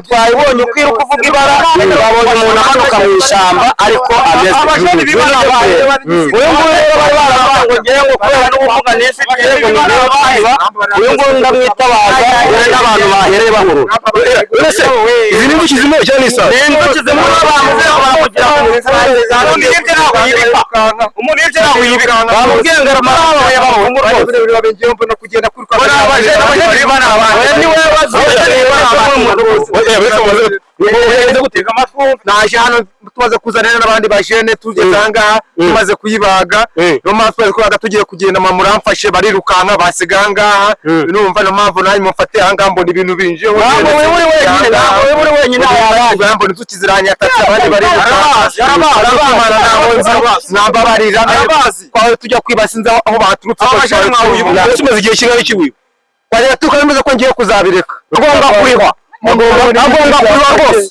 twayibonye ukwiruka uvuga ibara babonye umuntu amanuka mu ishyamba ariko ameze uyu nguyu rero bari baravuga ngewe ngo kubera n'ubuvuga nese ngo ni rero bahiba uyu nguyu ndamwitabaza n'abantu bahereye bahurura izi ni inzuki zimwe cyane isa ni inzuki zimwe bamuze bamugira umuntu yibye ntabwo yibika bamubwiye ngo aramara y'abahungu rwose babengiye mbona kugenda kuruka naje hano tumaze kuzanira n'abandi bajene tugeze ahangaha tumaze kuyibaga no mpamvu twari tugiye kugenda muramfashe barirukanka basiga ahangaha numva no mpamvu nayo mufate ahangaha mbona ibintu binje uri wenyine mbona inzuki ziranyatatse abandi barirukanka nambabarira kwa tujya kwibasinza aho baturutse tumaze igihe kingana kiwiwe kwajya tukameze ko ngiye kuzabireka agomba kurihwa agomba kurihwa rwose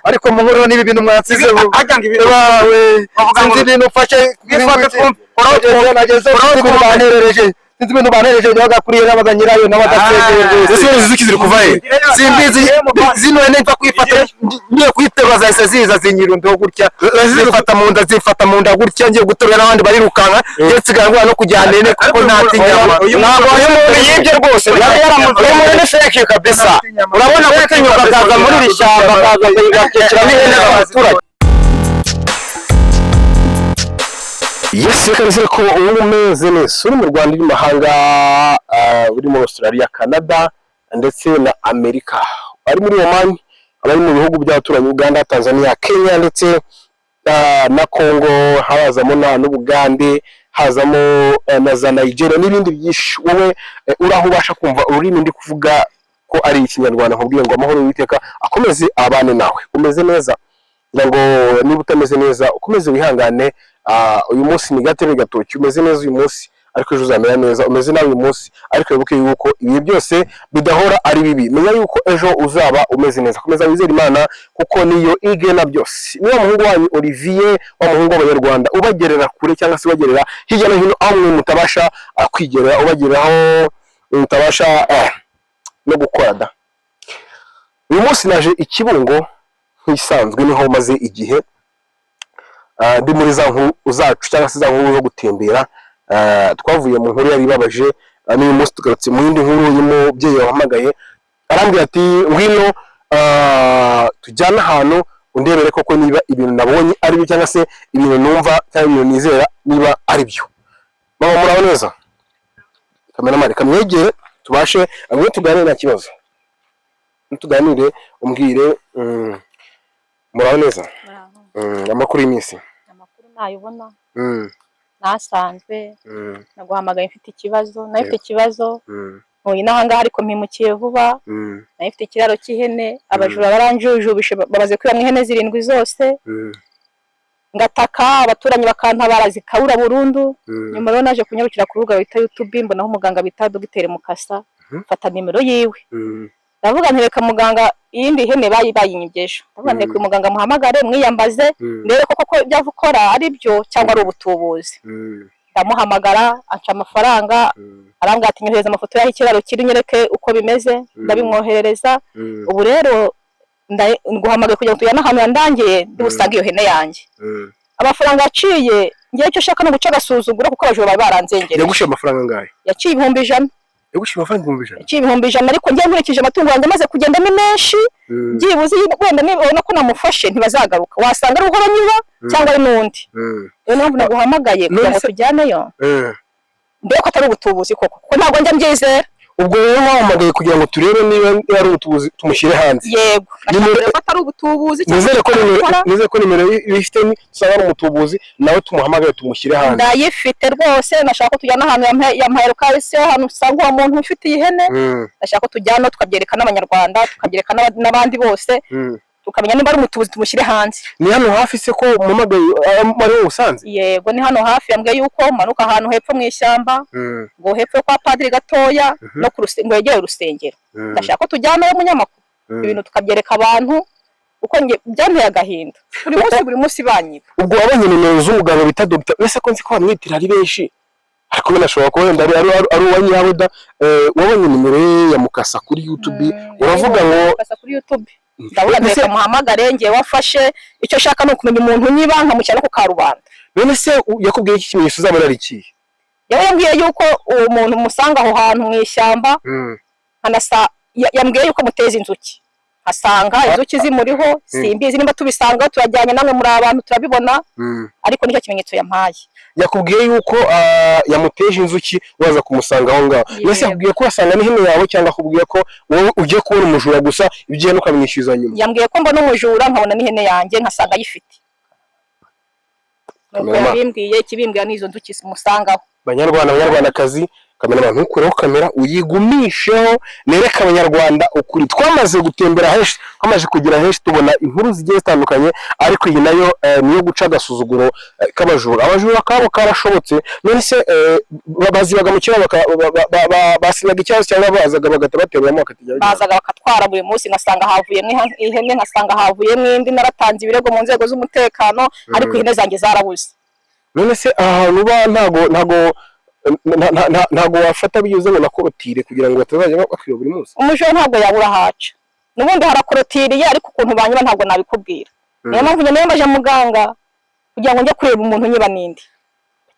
ariko mu nkuru n'ibi bintu mwatsize bawe sinzi ibintu ufashe sinzi ibintu banereje bagakuriye n'abaza nyirayo n'abadategeye rwose inzuki ziri kuva he simbizi zino neza kwifata ngiye kwiterwa zahise ziza zinyirundeho gutya zifata mu nda gutya ngiye guterura n'abandi barirukanka ndetse nsigara no kujyana kuko ntatinya ntabwo yibye rwose yaramuze muri nefeke kabisa urabona ko tinyuka akaza muri iri shyamba akaza ngakekera n'ihene z'abaturage. Yes, reka ko umeze neza uri mu Rwanda uri mahanga uri muri Australia, Canada ndetse na Amerika, ari muri Oman, abari mu bihugu by'abaturanyi Uganda, Tanzania, Kenya ndetse na Congo, hazamo n'Ubugande, hazamo na za Nigeria n'ibindi byinshi. Wowe uraho ubasha kumva ururimi ndi kuvuga ko ari ikinyarwanda, nkubwiye ngo amahoro y'Uwiteka akomeze abane nawe. Umeze neza ngo niba utameze neza ukomeze wihangane. Uyu munsi ni gatebe gatoki, umeze neza uyu munsi ariko ejo uzamera neza, umeze nawe uyu munsi ariko wibuke yuko ibi byose bidahora ari bibi. Menya yuko ejo uzaba umeze neza, komeza wizere Imana kuko niyo igena byose. Niyo muhungu wanyu Olivier, wa muhungu w'Abanyarwanda ubagerera kure cyangwa se ubagerera hirya no hino aho mwe mutabasha kwigerera, ubageraho mutabasha no gukora da. Uyu munsi naje Ikibungo nk'isanzwe, niho maze igihe ndi muri za nkuru zacu cyangwa se za nkuru zo gutembera. Twavuye mu nkuru yari babaje, n'uyu munsi tugarutse mu yindi nkuru y'umubyeyi wahamagaye arambwira ati ngwino tujyana ahantu undebere koko niba ibintu nabonye ari byo cyangwa se ibintu numva cyangwa ibintu nizera niba ari byo. Mama muraho neza? Kamera kamwegere tubashe amwe tuganire nta kibazo, tuganire umbwire muraho neza? Amakuru y'iminsi? Amakuru nayibona nasanzwe naguhamagaye mfite ikibazo, nayo mfite ikibazo ntuye n'ahangaha ariko mpimukiye vuba. Nayo mfite ikiraro cy'ihene, abajura baranjujubishe bamaze kwiba ihene 7 zose, ngataka abaturanyi bakantabara zikabura burundu. Nyuma rero naje kunyarukira ku rubuga bita YouTube, mbonaho umuganga bita Dr Mukasa, mfata nimero yiwe ndavuga nti reka muganga iyindi hene bayinyigesha, ndavuga nti reka muganga muhamagare mwiyambaze ndere koko ibyo avukora ari byo cyangwa ari ubutubuzi. Ndamuhamagara aca amafaranga, arambwira ati nyohereza amafoto y'aho ikiraro kiri nyereke uko bimeze, ndabimwoherereza. Ubu rero nguhamagaye kugira ngo tujyane ahantu yandangiye ndusanga iyo hene yanjye. Amafaranga aciye ngiye cyo shaka no guca gasuzugura kuko abajura bari baranzengera. Yagushe amafaranga ngahe? Yaciye 1,100. Yagushe amafaranga 1,100? Yaciye 1,100 ariko ngiye nkurikije amatungo yanjye maze kugenda ni menshi. Byibuze wenda nibona ko namufashe ntibazagaruka, wasanga ari uhora nyiba cyangwa ari nundi. Rero mpamvu naguhamagaye kugira ngo tujyaneyo. Mbere ko atari ubutubuzi koko, ko ntabwo njya mbyizera. ubwo rero wahamagaye kugira ngo turebe niba ari ubutubuzi tumushyire hanze. Yego nashaka ko atari ubutubuzi nizere ko nimero ifite tusanga ari umutubuzi nawe tumuhamagaye tumushyire hanze. Ndayifite rwose nashaka ko tujyana ahantu yampaye lokasi ahantu usanga uwo muntu ufite ihene nashaka ko tujyana tukabyereka n'abanyarwanda tukabyereka n'abandi bose tukamenya niba ari umutubuzi tumushyire hanze. Ni hano hafi se ko mumagaye ari Musanze? Yego ni hano hafi, yambwiye yuko manuka ahantu hepfo mu ishyamba ngo hepfo kwa padiri gatoya no ku ngo yegere urusengero. Ndashaka ko tujyana yo munyamakuru ibintu tukabyereka abantu uko byanteye agahinda buri munsi banyiba. Ubwo wabonye nimero z'umuganga bita Dr. Ese ko nzi ko bamwitira ari benshi ariko binashobora kuba wenda ari uwa Nyabuda. Wabonye nimero ye ya Mukasa kuri YouTube uravuga ngo Mukasa kuri YouTube ndavuga ndetse muhamagare ngiye wafashe icyo shaka no kumenya umuntu nyiba nkamushyira ku karubanda. None se yakubwiye iki kimenyetso uzabona ari iki? Yambwiye yuko uwo muntu musanga aho hantu mu ishyamba yambwiye yuko muteza inzuki asanga inzuki zimuriho simbizi nimba tubisanga turajyanye namwe muri abantu turabibona ariko nicyo kimenyetso yampaye. Yakubwiye yuko yamuteje inzuki waza kumusanga aho ngaho. Nese yakubwiye ko asanga n'ihene yawe cyangwa akubwiye ko wowe ugiye kubona umujura gusa ibyo no kamwishyuza nyuma? Yambwiye ko mbona umujura nkabona n'ihene yanjye nkasanga ayifite. Nuko yabimbwiye kibimbwira n'izo nzuki musangaho. Banyarwandakazi kamera ntukureho kamera uyigumisheho nereka abanyarwanda ukuri. Twamaze gutembera henshi twamaze kugira henshi tubona inkuru zigiye zitandukanye ariko iyi nayo niyo guca agasuzuguro k'abajura. Abajura kabo karashobotse. None se bazibaga mu kiraro basinaga icyaro cyangwa bazaga bagatabateramo bakatijya bazaga bakatwara buri munsi ngasanga havuye ihene ngasanga havuye n'indi naratanze ibirego mu nzego z'umutekano ariko ihene zanjye zarabuze. None se ahantu ba ntago wafata binyuze ngo nakorotire kugira ngo batazajya bakwiba buri munsi? Umujura ntabwo yabura haca n'ubundi harakorotiriye ariko ukuntu banyuma ntabwo nabikubwira. Niyo mpamvu nyine mbaje muganga kugira ngo njye kureba umuntu nyiba nindi.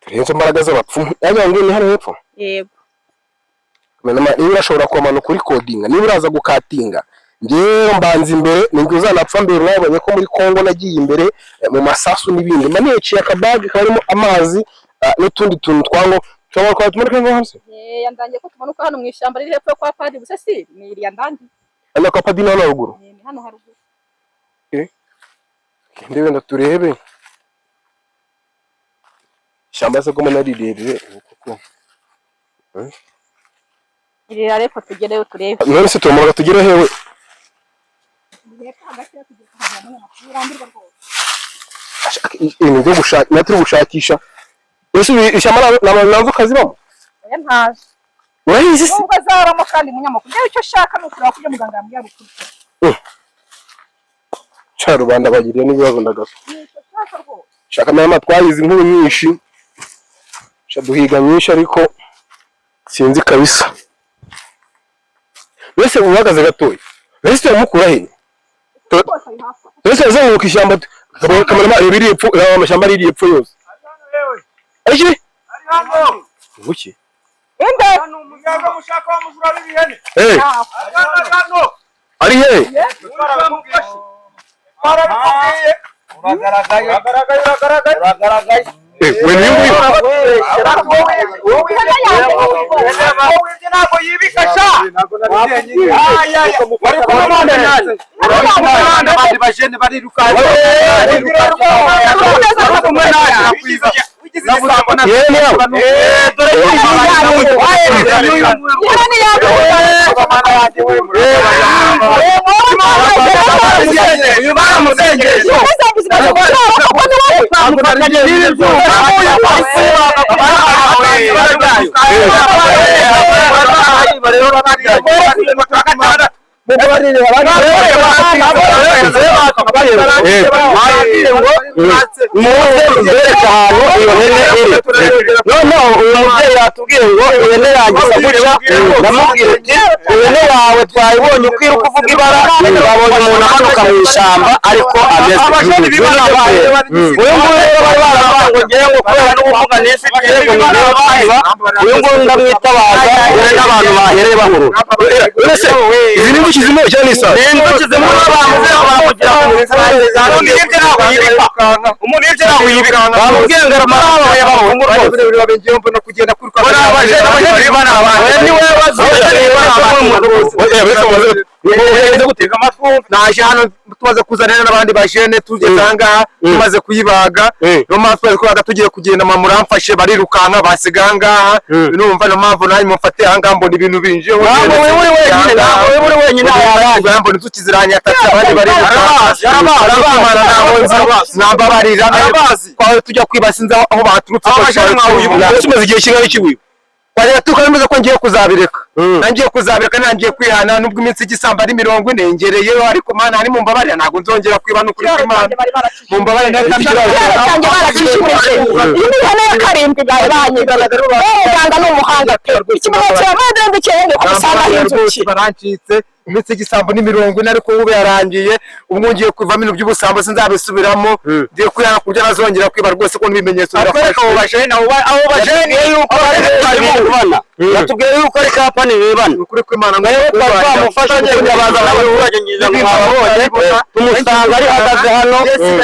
Turenze imbaraga z'abapfumu yagira ngo ni hano hepfo. Yego niba urashobora kwamana kuri codinga niba uraza gukatinga ngewe mbanza imbere nibwo uzanapfa mbere urabonye ko muri Kongo nagiye imbere mu masasu n'ibindi maneciye akabage karimo amazi n'utundi tuntu twango cyangwa kwa tumanuka ngo hasi. Yandangiye ko tumanuka hano mu ishyamba riri hepfo kwa padiri Busesi ni iri yandangi. Ana kwa padiri hano haruguru. Ni hano haruguru. Ndebe ndaturebe. Ishyamba se ko mona rirerire kuko. Iri ariko tugereyo turebe. None se tumuraga tugere hewe? Ibintu byo gushaka naturi gushakisha. Ese ishyamba nazo kazibamo? Ntaje. Urayizi? Nubwo zaramo kandi munyamakuru rero icyo shaka no kureba kujya muganga yambwiye gukurikiza. Cha rubanda bagiriye n'ibibazo ndagaso. Shaka mama twayize inkuru nyinshi. Duhiga nyinshi ariko sinzi kabisa. Wese ubagaze gatoya. Wese yamukura he? Wese azenguruka ishyamba kamera ibiri epfo amashyamba ari epfo yose. Ariki? Nguki? Ende hano umuyaga mushaka wa mujura b'ibihene. Ari he? Uragaragaye. Wewe ntabwo yibikasha. twayibonye ukwiruka uvuga ibara babonye umuntu amanuka mu ishyamba ariko ameze uyu nguyu rero bari baravuga ngo ngewe ngo kubera kuvuga nese yego ni bahiba uyu ngo ndamwitabaza n'abantu bahereye bahuru ese izi ni nguki zimwe cyane isa n'inguki zimwe bamuze bamugira umuntu yibye naho yibikanga bamubwiye ngo aramara y'abahungu rwose babengiye mbona kugenda kuruka abaje bana abantu ni wewe naje hano tumaze kuzanira n'abandi bajene tugeze ahangaha tumaze kuyibaga no mpamvu twari tugiye kugenda muramfashe barirukanka basiga ahangaha numva no mpamvu nanjye mufate ahangaha mbona ibintu binjeho uri wenyine yaranje mbona tukiziranya atatu abandi nambabarira kwa tujya kwibasinza aho baturutse tumaze igihe kingana kiwiwe Wajya tukameze ko ngiye kuzabireka nangiye kuzabireka nangiye kwihana nubwo iminsi igisamba ari 40 ngereyeho ariko mana ari mumbabarira ntago nzongera kwiba no kuri Imana mumbabarira cyangwa baracishimije iyi ni hano ya karindwi banyigaragara muganga n'umuhanga ikimenyetso y'amadende cyenge kusanga hinzuki barancitse iminsi igisambo ni 40 ariko ube yarangiye ubwo ngiye kuva mino by'ubusambo sinzabisubiramo ngiye kwihana kubyo nazongera kwiba rwose ko n'ibimenyetso birafasha aho bajene yuko bana yatubwiye yuko ari kapani bibana ukuri kw'Imana ngo twamufasha kugabaza abaturage ngiza mwabonye tumusanga ari hagaze hano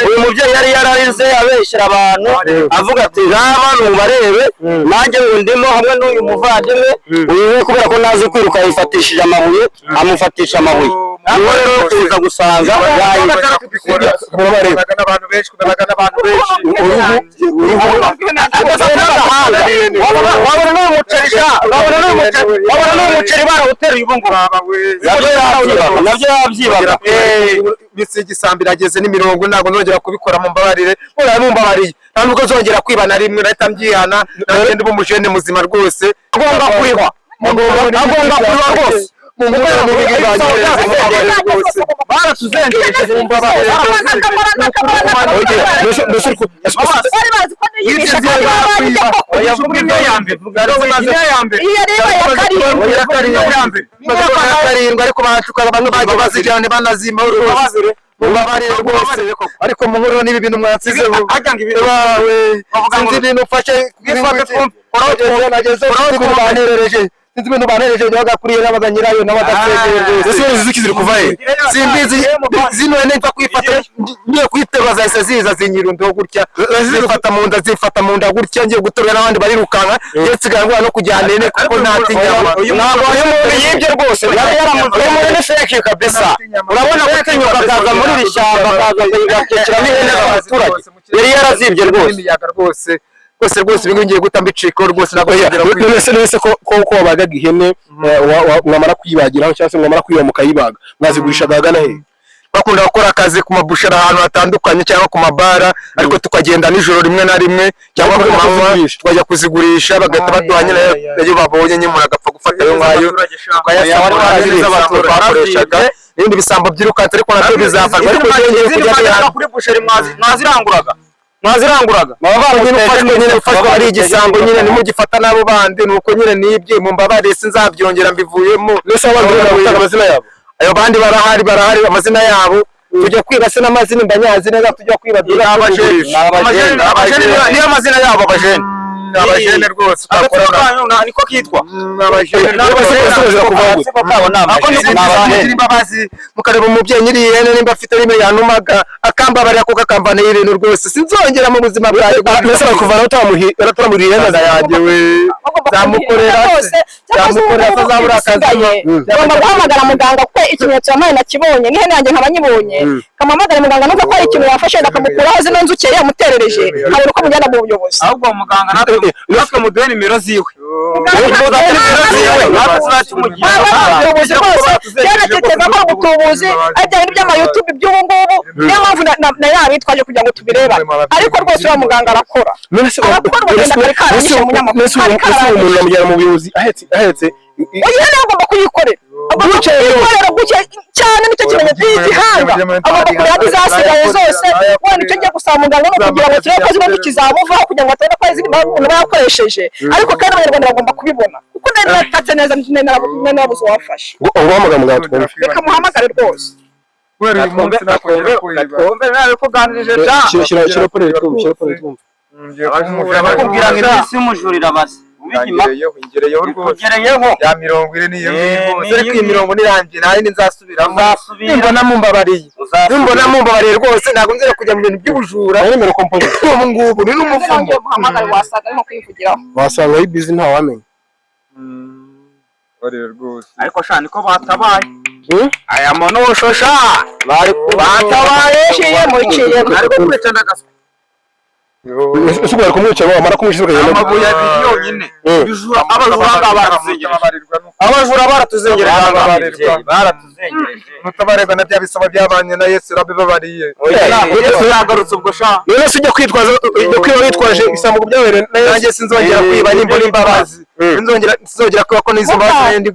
uyu mubyeyi yari yararize abeshera abantu avuga ati abantu barebe nanjye ngo ndimo hamwe n'uyu muvandimwe uyu kubera ko nazi kwiruka yifatishije amabuye amufatisha amabuye niwe rero kuza gusanga n'abantu benshi wabona n'umuceri barawuteruye ubu ngubu nabyo yabyibaga bisigisambi irageze ni 40 ntabwo nzongera kubikora mu mbabarire mubabariye nta nubwo nzongera kwiba na rimwe nahita mbyihana nagende b'umujene muzima rwose agomba kurihwa rwose baratuzengereje ariko bacuka abantu baje bazijyane banazima mubabarire rwose ariko mu nkuru n'ibi bintu mwatsize bawe sinzi ibintu ufashe nageze ibintu banerereje sinzi ibintu banereje bagakuriye n'abaza nyirayo n'abadategeye ese zikizira kuva he simbizi zino neza kwifata ngiye kwiteba zahise ziza zinyirundeho gutya zifata mu nda gutya ngiye gutorera n'abandi barirukanka ndetse gangwa no kujyana kuko ntatinyama ntabwo ari mu yibye rwose yari yaramuze muri feke kabisa urabona ko tinyuka kaza muri rishyamba kaza kuyigakekera n'ihene z'abaturage yari yarazibye rwose rwose ibintu ngiye gutambicika rwose nese ko wabagaga ihene mwamara kuyibagiraho cyangwa se mwamara kuyiba mukayibaga mwazigurishaga agana he bakunda gukora akazi ku mabushara ahantu hatandukanye cyangwa ku mabara ariko tukagenda nijoro rimwe na rimwe cyangwa ku manywa tukajya kuzigurisha bagahita baduha nyine iyo babonye nyine umuntu agapfa gufata ayo ngayo tukayasaba n'abazi abantu bakoreshaga n'ibindi bisambo byirukanse ariko nabyo bizafarwa ariko kujya kuri busheri mwaziranguraga nyine ufashwe ari igisambo nyine nimugifata n'abo bandi nuko nyine nibye mu mbabare sinzabyongera mbivuyemo nese abantu baravuga amazina yabo ayo bandi barahari amazina yabo tujya kwiba se n'amazina mbanyazi neza tujya kwiba abajene niyo amazina yabo abajene rwose niko kitwa imbabazi mukareba umubyeyi nyiri ihene nimba afite rimwe yanumaga akambabarira kuko akamvanaho ibintu rwose sinzongera mu buzima bwawe mbese bakuvana utaramuriye ihene yanjye we zamukorera azabura akazi ugomba guhamagara muganga kuko ikimenyetso yamaye nakibonye n'ihene yanjye nkaba nyibonye kamuhamagara muganga numva ko ari ikintu yafashe akamukuraho zino nzuki yari yamuterereje nkabona uko mujyana mu buyobozi ahubwo muganga natwe muduhe nimero ziwe ubutubuzi rwose byanatekereza ko ubutubuzi ari bya bintu by'amayutubi by'ubu ngubu niyo mpamvu na yabitwaje kugira ngo tubirebane ariko rwose uwo muganga arakora umuntu yamujyana mu buyobozi ahetse ihene agomba kuyikorera cyane nicyo kimenyetso y'igihanga agomba kureba izasigaye zose wenda icyo ngiye gusaba muganga no kugira ngo turebe ko zino nzuki zamuvaho kugira ngo atabona ko ari izindi umuntu bayakoresheje ariko kandi abanyarwanda bagomba kubibona kuko nari natatse neza nabuze uwafashe uhamagara muganga twumve reka muhamagare rwose shyira porere twumve bakubwira ngo iminsi y'umujurira basi ingereyeho rwose ya 40 niyo rwose ariko iyi 40 nirangiye nta yindi nzasubiramo nimbona mumbabariye rwose ntabwo nzira kujya mu bintu by'ubujura nimero composition ubu ngubu ni n'umuvumo wasaga nko kwivugiraho wasanga iyi busy nta wamenye barire rwose ariko shani ko batabaye aya monoshosha batabaye muciye ariko kwecana gaso ese bari kumwica bamara kumwica amabuye abiri yonyine bijura abajura baratuzengereje mutabarebwa na bya bisaba by'abanye na Yesu rabe babariye Yesu yagarutse ubwo sha none se ujya kwitwaza kwiba witwaje isambuko byabereye nanjye sinzongera kwiba nimbona imbabazi sinzongera kwiba ko n'izo mbabazi ndi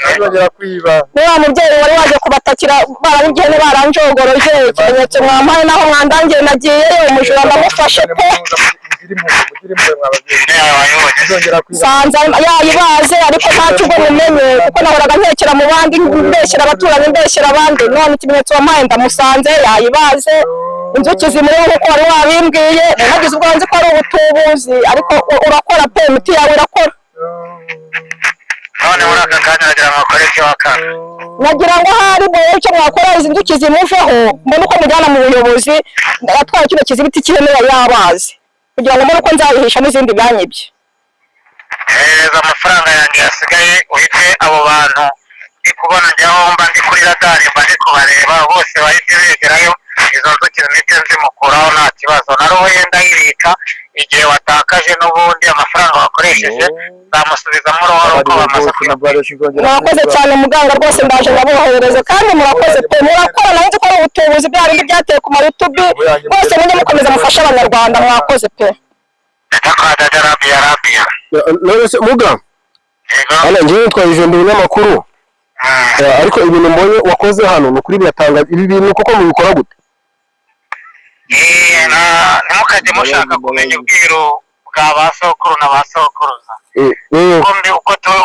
sinzongera kwiba wa mubyeyi wari waje kubatakira barabigene baranjogoroje ikimenyetso mwampaye naho mwandangiye nagiyeyo umujura ndamufashe pe sanza yayibaze ariko ntacyo ubwo mumenye kuko nahoraga ntekera mu bandi mbeshyira abaturanyi mbeshyira abandi none ikimenyetso wampaye ndamusanze yayibaze inzuki zimuriho nk'uko wari wabimbwiye nagize ubwo nzi ko ari ubutubuzi ariko urakora pe imiti yawe irakora none muri aka kanya nagira ngo akore ibyo wakana nagira ngo hari wowe icyo mwakora izi nzuki zimuveho mbone uko mujyana mu buyobozi atwara kino kizibiti cy'ihene yari yabazi kugira ngo mbone uko nzayihisha n'izindi byanyibye hereza amafaranga yanjye yasigaye uhite abo bantu ndi kubona njyaho mba ndi kuri radari mba ndi kubareba bose bahise begerayo izo nzuki zimite nzimukuraho nta kibazo na roho ye ndayibika igihe watakaje n'ubundi amafaranga wakoresheje zamusubizamo roho uko bamaze murakoze cyane muganga rwose ndaje ndaboherereza kandi murakoze pe murakora nawe nzi ko ari ubutubuzi bya bindi byateye ku marutubi bose mujye mukomeza mufashe abanyarwanda mwakoze pe none se muga hano ngiye nitwaje ibinyamakuru ariko ibintu mbonye wakoze hano ni ukuri biratanga ibi bintu kuko mubikora gute ntimukajye mushaka kumenya ubwiru bwa ba sokuru na ba sokuruza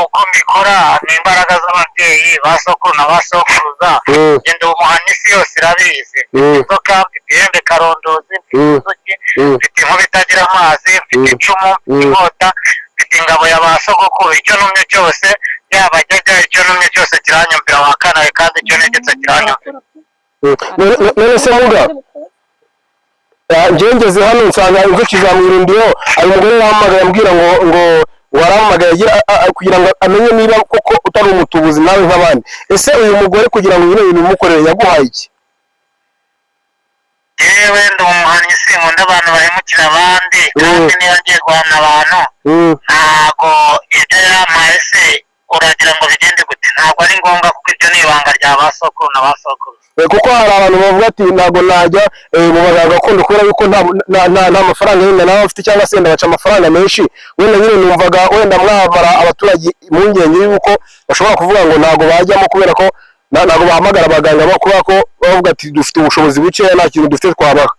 uko mbikora ni imbaraga z'ababyeyi ba sokuru na ba sokuruza ngenda umuhanda isi yose irabizi inzoka mfite ihembe karondozi mfite inzuki mfite inkuba itagira amazi mfite icumu mfite inkota mfite ingabo ya ba sogokuru icyo numye cyose yaba jyajya icyo numye cyose kiranyumvira wakanawe kandi icyo negetse kiranyumvira none se muga ngengeze hano nsanga inzuki zamwirundiyeho hari umugore wahamagaye ambwira ngo warahamagaye kugira ngo amenye niba koko utari umutubuzi nawe nk'abandi ese uyu mugore kugira ngo bino bintu bimukorere yaguhaye iki yewe ndi umuhannyi sinkunda abantu bahemukira abandi kandi niyo ngiye guhana abantu ntago ibyo yampaye se uragira ngo bigende gute ntabwo ari ngombwa kuko ibyo ni ibanga rya ba sokuru na ba sokuru kuko hari abantu bavuga ati ntabwo najya mu baganga gakondo kubera yuko nta mafaranga yenda nawe afite cyangwa se baca amafaranga menshi wenda nyine numvaga wenda mwamara abaturage impungenge y'uko bashobora kuvuga ngo ntabwo bajyamo kubera ko ntabwo bahamagara abaganga kubera ko bavuga ati dufite ubushobozi bukeya nta kintu dufite twabaha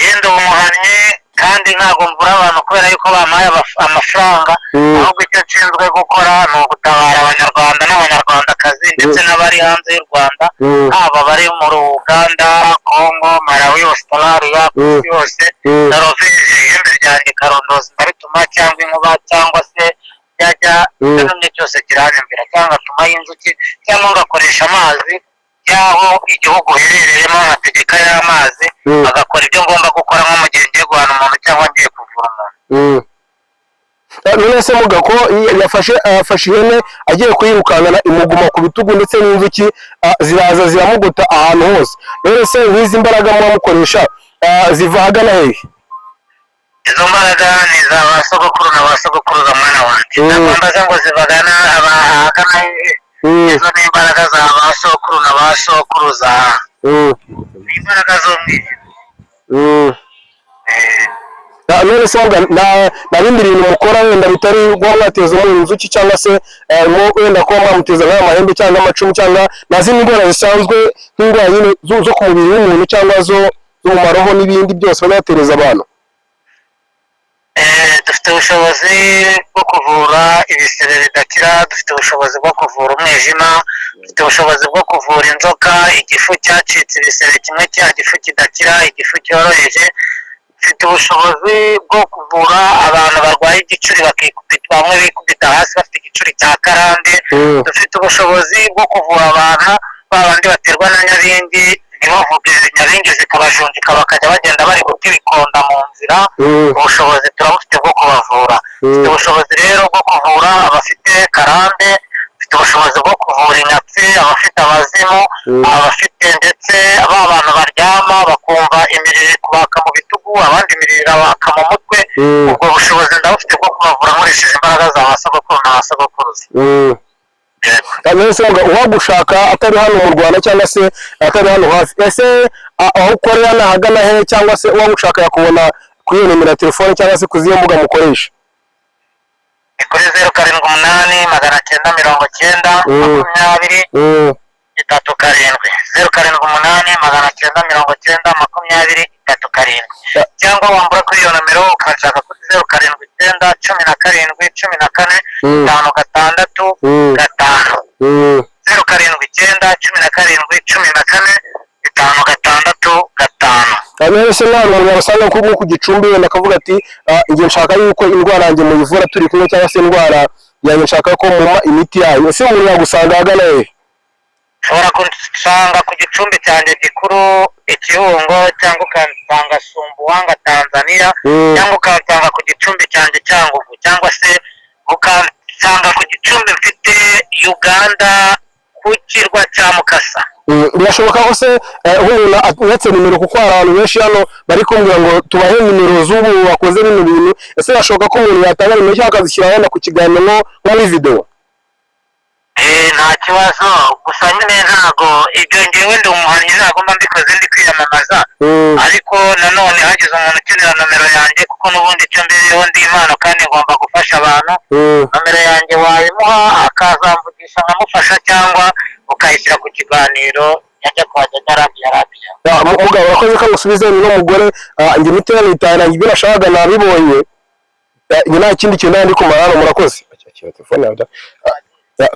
yenda umuhannyi kandi ntabwo mvura abantu kubera yuko bampaye amafaranga ahubwo icyo nshinzwe gukora ni ugutabara abanyarwanda n'abanyarwandakazi ndetse n'abari hanze y'u Rwanda haba bari mu Uganda Congo Malawi Australia kusi yose naroveje ihembe ryanjye karondozi ndarituma cyangwa inkuba cyangwa se byajya n'umwe cyose kiranyumvira cyangwa atuma y'inzuki cyangwa ngakoresha amazi y'aho igihugu uherereyemo amategeko y'amazi agakora ibyo ngomba gukora nko mu gihe ngiye guhana umuntu cyangwa ngiye kuvura umuntu none se muga ko yafashe ihene agiye kuyirukankana imuguma ku bitugu ndetse n'inzuki ziraza ziramugota ahantu hose none se nk'izi mbaraga mukoresha ziva ahagana hehe izo mbaraga ni za ba sogokuru na ba sogokuruza mwana wanjye ntabwo mbaza ngo zivagana ahagana hehe izo ni imbaraga za ba sokuru na ba sokuruza ni imbaraga zo mw'ijuru none se nta bindi bintu mukora wenda bitari kuba mwateza umuntu inzuki cyangwa se wenda kuba mwamuteza nk'amahembe cyangwa amacumu cyangwa na zindi ndwara zisanzwe nk'indwara nyine zo ku mubiri w'umuntu cyangwa zo mu maroho n'ibindi byose banatereza abantu dufite ubushobozi bwo kuvura ibisebe bidakira dufite ubushobozi bwo kuvura umwijima dufite ubushobozi bwo kuvura inzoka igifu cyacitse ibisebe kimwe cya gifu kidakira igifu cyoroheje mfite ubushobozi bwo kuvura abantu barwaye igicuri bakikubita, bamwe bikubita hasi bafite igicuri cya karande. Dufite ubushobozi bwo kuvura abantu babandi baterwa na nyabingi, ntibavuge nyabingi zikabajunjika bakajya bagenda bari guta ibikonda mu nzira. Ubushobozi turabufite bwo kubavura. Dufite ubushobozi rero bwo kuvura abafite karande, dufite ubushobozi bwo kuvura inyatsi, abafite abazimu, abafite ndetse ba bantu baryama bakumva imirire kubaka mu bitugu, abandi imirire irabaka mu mutwe. Ubwo bushobozi ndabufite bwo kubavura nkoresheje imbaraga za ba sogokuru na ba sogokuruza. uwagushaka atari hano mu Rwanda cyangwa se atari hano hafi, ese aho ukorera nahagana he, cyangwa se uwagushaka yakubona kuri iyo nimero ya telefone cyangwa se kuziyo mbuga mukoresha? Ni kuri 078 990 20 37 078 990 20 37 cyangwa wambura kuri iyo nomero ukashaka kuri 079 17 14 56 5 079 17 14 56 5. Ese nta umuntu wasanga nko ku Gicumbi wenda akavuga ati ngiye nshaka yuko indwara yanjye muyivura turi kumwe, cyangwa se indwara yanjye nshaka ko muma imiti yayo, ese umuntu yagusanga agana he? Ushobora kunsanga ku Gicumbi cyanjye gikuru Ikirungo, cyangwa ukansanga Sumbuwanga Tanzania, cyangwa ukansanga ku Gicumbi cyanjye Cyangugu, cyangwa se ukansanga ku Gicumbi mfite Uganda ku kirwa cya Mukasa. Birashoboka ko se umuntu atwetse nimero, kuko hari abantu benshi hano bari kumbwira ngo tubahe nimero z'ubu wakoze bino bintu. Ese birashoboka ko umuntu yatanga nimero cyangwa akazishyira hano ku kiganiro nko muri video? Nta kibazo, gusa nyine ntago ibyo ngewe ndi umuhanyi ntago mba mbikoze ndi kwiyamamaza, ariko nanone hagize umuntu ukenera nomero yanjye, kuko n'ubundi icyo mbereho ndi impano kandi ngomba gufasha abantu, nomero yanjye wayimuha akazamvugisha nkamufasha, cyangwa ukayishyira ku kiganiro yajya kwajya Arabia. Mugabo urakoze ko musubize n'umugore njye mutera nitana ibyo nashakaga nabibonye, njye nta kindi kintu ndi kumarana. Murakoze telefone yawe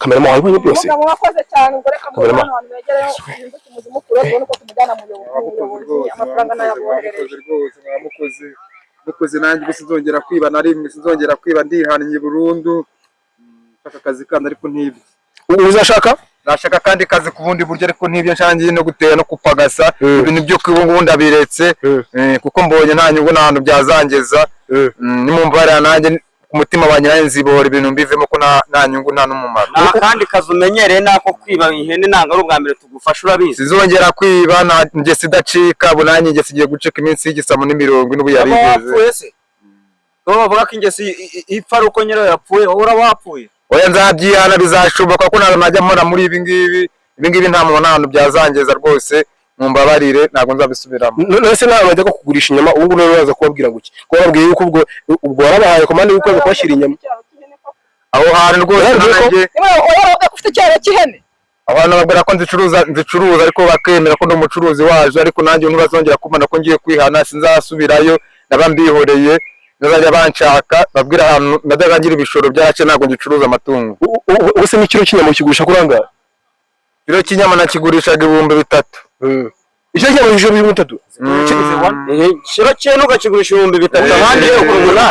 kamera mu wabonye byose. Murakoze cyane, ngo reka mu abantu begereyo inzu kumuzimu kuro ubone ko tumujyana mu buyobozi, amafaranga nayaboherereje rwose. Mukoze nanjye sinzongera kwiba na rimwe, sinzongera kwiba, ndihannye burundu. Shaka akazi kandi ariko ntibyo uzashaka, nashaka kandi kazi ku bundi buryo, ariko ntibyo nshangiye no gutera no kupagasa ibintu byo kwibungu ndabiretse, kuko mbonye nta nyungu n'ahantu byazangeza. Nimumvara nanjye ku mutima wanjye nanjye nzibora ibintu mbivemo ko nta nyungu nta n'umumaro. Kandi kazi umenyereye nako kwiba ihene nanga ari ubwa mbere tugufasha, urabizi. Sinzongera kwiba, njye sidacika, bunanye njye sigiye gucika iminsi y'igisamo n'imirongo n'ubu yarigeze. Bavuga ko ingesi ipfa ari uko nyirayo yapfuye, wowe urabapfuye. Oya nzabyihana, bizashoboka ko najya mpora muri ibi ngibi nta muntu n'ahantu byazangeza rwose. Mumbabarire ntabwo nzabisubiramo. Nese nawe bajya ko kugurisha inyama, ubu rero baza kubabwira ngo iki, ko babwiye yuko ubwo warabahaye komande yuko kubashyira inyama aho hantu rwose. Nanjye ufite cyaro cy'ihene, abantu babwira ko nzicuruza ariko bakemera ko ndi umucuruzi waje, ariko nanjye ntibazongera kumana ko ngiye kwihana, sinzasubirayo, naba mbihoreye. Bazajya banshaka babwira ahantu nadagangira ibishoro byacu, ntabwo ngicuruza amatungo. Ubuse n'ikiro cy'inyama kigurisha kurangara? Kilo cy'inyama nakigurishaga 3000. Icyo cy'inyama ijoro 3000. Kilo cy'ihene ukakigurisha 3000, abandi yo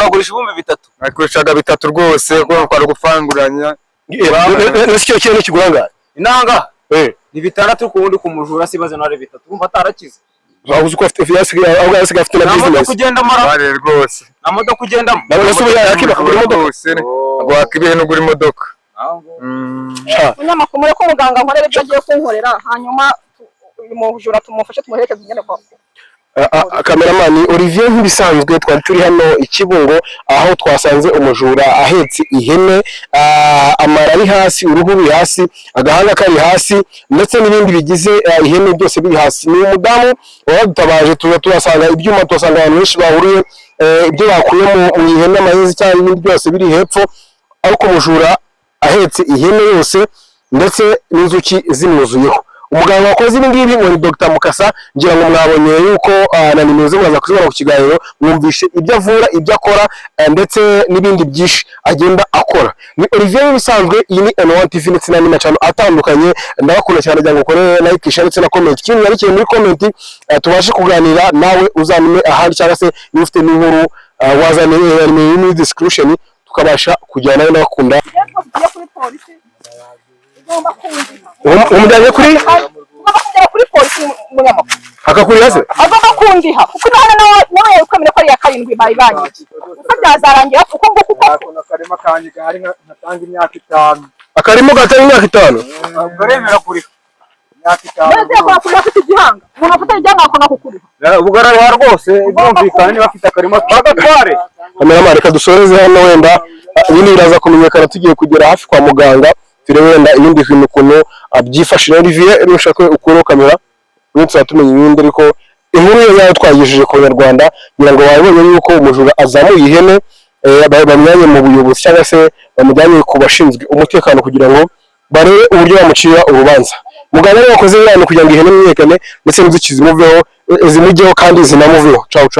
kugurisha 3000. Nakurishaga 3 rwose, kuko twari gufanguranya. Nese icyo cy'inyama kiguranga inanga ni 6 ku wundi kumujura, sibaze nare 3 umva atarakize. Bavuze ko afite yasigaye aho yasigaye afite na business kugenda mara rwose. Namodoka kugendamo nasubiye yakiba kugura imodoka, ngo akibihe no gura imodoka. Munyamakuru mureko muganga nkorera ibyo agiye kunkorera, hanyuma uyu mujura tumufashe tumuherekeze ngene kwa kameramani Olivier. Nk'ibisanzwe twari turi hano Ikibungo, aho twasanze umujura ahetse ihene, amara ari hasi, uruhu ruri hasi, agahanga kari hasi, ndetse n'ibindi bigize ihene byose biri hasi. Ni umudamu wadutabaje, turasanga ibyuma, turasanga abantu benshi bahuriye, ibyo bakuye mu ihene, amahezi cyangwa ibindi byose biri hepfo, ariko umujura ahetse ihene yose ndetse n'inzuki zimwuzuyeho. umuganga wakoze ibi ngibi ngo ni Dr Mukasa, ngira ngo mwabonye yuko na nimero ze mwaza kuzibona ku kiganiro, mwumvishe ibyo avura, ibyo akora ndetse n'ibindi byinshi agenda akora. Ni Olivier bisanzwe, iyi ni N1 TV ndetse n'andi macano atandukanye. Ndabakunda cyane, cyangwa ukore like, share ndetse na comment. Kintu yarikiye muri comment tubashe kuganira nawe, uzanime ahandi cyangwa se niba ufite n'inkuru wazanire muri description tukabasha kujyana nawe. Ndabakunda. Umujyanye kuri polisi munyamakuru akakurira se agomba kundiha kuko nawe ukwemera ko ari ya karindwi bari banyiye uko byazarangira kuko ngo kuko akarima kanjye gahari ngatanga imyaka 5. akarimo gatari imyaka 5 baremera kuri imyaka 5 maze yakora kuri afite igihanga umuntu afite igihanga akona kukuriha ubugarara rwose byumvikana niba afite akarima bagatware. kamera reka dusoreze hano, wenda ibindi biraza kumenyekana tugiye kugera hafi kwa muganga, turebe wenda ibindi bintu ukuntu abyifashe. Olivier nushaka ukuro kamera n'utsa tumenya ibindi, ariko inkuru yayo twagejeje ku Banyarwanda kugira ngo babone yuko umujura azamuye ihene, bamujyanye mu buyobozi cyangwa se bamujyanye ku bashinzwe umutekano kugira ngo barebe uburyo bamucira urubanza. Muganga yakoze ibintu kugira ngo ihene imenyekane ndetse n'inzuki zimujyeho kandi zinamuveho. Ciao ciao.